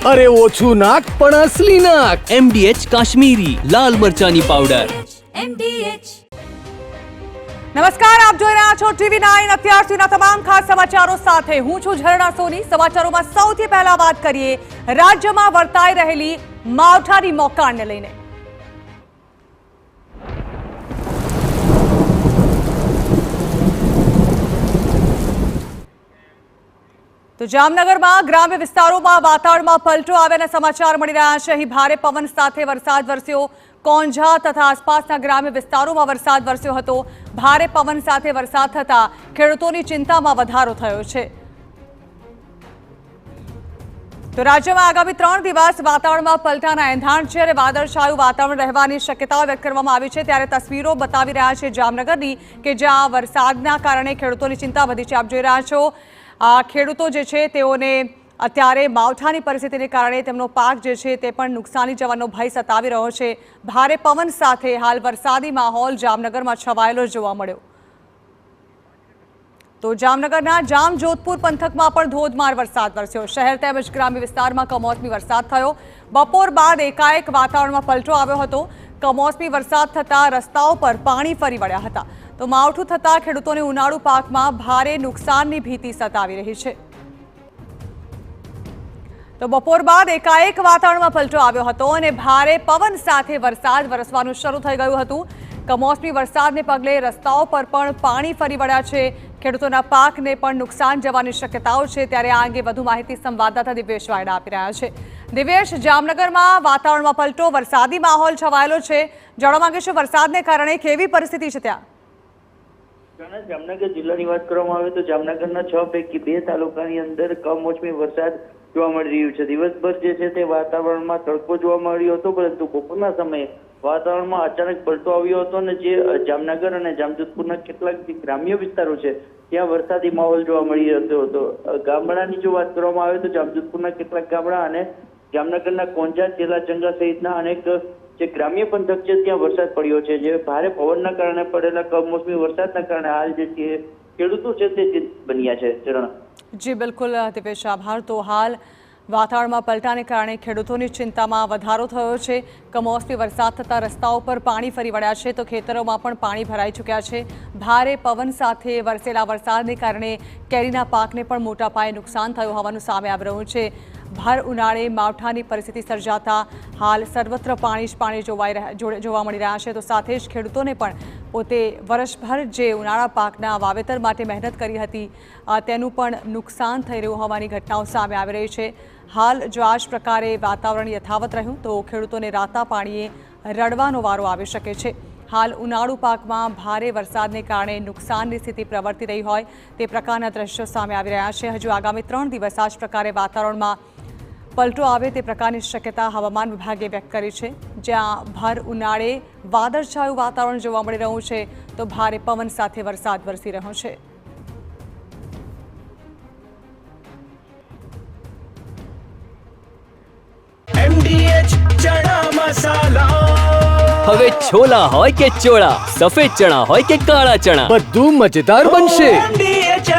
અરે ઓછું નાક પણ અસલી નાક. MDH કાશ્મીરી લાલ મરચાની પાવડર. નમસ્કાર, આપ જોઈ રહ્યા છો TV9 અત્યાર સુધીના તમામ ખાસ સમાચારો સાથે હું છું ઝરણા સોની. સમાચારોમાં સૌથી પહેલા વાત કરીએ રાજ્યમાં વર્તાઈ રહેલી માવઠાની મોકાણને લઈને. તો જામનગરમાં ગ્રામ્ય વિસ્તારોમાં વાતાવરણમાં પલટો આવ્યાના સમાચાર મળી રહ્યા છે. અહીં ભારે પવન સાથે વરસાદ વરસ્યો. કોંઝા તથા આસપાસના ગ્રામ્ય વિસ્તારોમાં વરસાદ વરસ્યો હતો. ભારે પવન સાથે વરસાદ થતા ખેડૂતોની ચિંતામાં વધારો થયો છે. તો રાજ્યમાં આગામી 3 દિવસ વાતાવરણમાં પલટાના એંધાણ છે અને વાદળછાયું વાતાવરણ રહેવાની શક્યતાઓ વ્યક્ત કરવામાં આવી છે. ત્યારે તસવીરો બતાવી રહ્યા છે જામનગરની કે જ્યાં વરસાદના કારણે ખેડૂતોની ચિંતા વધી છે. આપ જોઈ રહ્યા છો ખેડૂતો જે છે તેઓને અત્યારે માવઠાની પરિસ્થિતિને કારણે તેમનો પાક જે છે તે પણ નુકસાની જવાનો ભય સતાવી રહ્યો છે. ભારે પવન સાથે હાલ વરસાદી માહોલ જામનગરમાં છવાયેલો જોવા મળ્યો. તો જામનગરના જામજોધપુર પંથકમાં પણ ધોધમાર વરસાદ વરસ્યો. શહેર તેમજ ગ્રામ્ય વિસ્તારમાં કમોસમી વરસાદ થયો. બપોર બાદ એકાએક વાતાવરણમાં પલટો આવ્યો હતો. કમોસમી વરસાદ થતાં રસ્તાઓ પર પાણી ફરી વળ્યા હતા. તો માવઠું થતાં ખેડૂતોને ઉનાળુ પાકમાં ભારે નુકસાનની ભીતિ સતાવી રહી છે. તો બપોર બાદ એકાએક વાતાવરણમાં પલટો આવ્યો હતો અને ભારે પવન સાથે વરસાદ વરસવાનું શરૂ થઈ ગયું હતું. કમોસમી વરસાદને પગલે રસ્તાઓ પર પણ પાણી ફરી વળ્યા છે. ખેડૂતોના પાકને પણ નુકસાન જવાની શક્યતાઓ છે. ત્યારે આ અંગે વધુ માહિતી સંવાદદાતા દિવ્યેશ વાયડા આપી રહ્યા છે. દિવ્યેશ, જામનગરમાં વાતાવરણમાં પલટો, વરસાદી માહોલ છવાયેલો છે. જાણવા માંગે છે વરસાદને કારણે કેવી પરિસ્થિતિ છે ત્યાં? જામનગર જિલ્લાની વાત કરવામાં આવે તો જામનગરના 6 પૈકી 2 તાલુકાની અંદર કમોસમી વરસાદ જોવા મળી રહ્યું છે. દિવસભર જે છે તે વાતાવરણમાં તડકો જોવા મળ્યો હતો, પરંતુ બપોરના સમયે વાતાવરણમાં અચાનક પલટો આવ્યો હતો અને જે જામનગર અને જામજોધપુરના કેટલાક જે ગ્રામ્ય વિસ્તારો છે ત્યાં વરસાદી માહોલ જોવા મળી રહ્યો હતો. ગામડાની જો વાત કરવામાં આવે તો જામજોધપુરના કેટલાક ગામડા અને જામનગરના કોંઝા, ચેલાચંગા સહિતના અનેક જે ગ્રામ્ય પંથક છે ત્યાં વરસાદ પડ્યો છે. જે ભારે પવનના કારણે પડેલા કમોસમી વરસાદના કારણે હાલ જે છે ખેડૂતો છે તે ચિંતિત બન્યા છે. ચરણ જી બિલકુલ દિવ્યેશ, આભાર. તો હાલ વાતાવરણમાં પલટાને કારણે ખેડૂતોની ચિંતામાં વધારો થયો છે. કમોસમી વરસાદ થતાં રસ્તાઓ પર પાણી ફરી વળ્યા છે. તો ખેતરોમાં પણ પાણી ભરાઈ ચૂક્યા છે. ભારે પવન સાથે વરસેલા વરસાદને કારણે કેરીના પાકને પણ મોટા પાયે નુકસાન થયું હોવાનું સામે આવી રહ્યું છે. ભર ઉનાળે માવઠાની પરિસ્થિતિ સર્જાતા હાલ સર્વત્ર પાણી જ પાણી જોવા મળી રહ્યા છે. તો સાથે જ ખેડૂતોને પણ પોતે વર્ષભર જે ઉનાળા પાકના વાવેતર માટે મહેનત કરી હતી તેનું પણ નુકસાન થઈ રહ્યું હોવાની ઘટનાઓ સામે આવી રહી છે. હાલ જો આ જ પ્રકારે વાતાવરણ યથાવત રહ્યું તો ખેડૂતોને રાતા પાણીએ રડવાનો વારો આવી શકે છે. હાલ ઉનાળુ પાકમાં ભારે વરસાદને કારણે નુકસાનની સ્થિતિ પ્રવર્તી રહી હોય તે પ્રકારના દ્રશ્યો સામે આવી રહ્યા છે. હજુ આગામી 3 દિવસ આ જ પ્રકારે વાતાવરણમાં પલટો આવે તે પ્રકારની શક્યતા હવામાન વિભાગે વ્યક્ત કરી છે. જ્યાં ભર ઉનાળે વાદળછાયું વાતાવરણ જોવા મળી રહ્યું છે તો ભારે પવન સાથે વરસાદ વરસી રહ્યો છે. MDH ચણા મસાલા. હવે છોલા હોય કે ચોળા, સફેદ ચણા હોય કે કાળા ચણા, બધું મજેદાર બનશે. MDH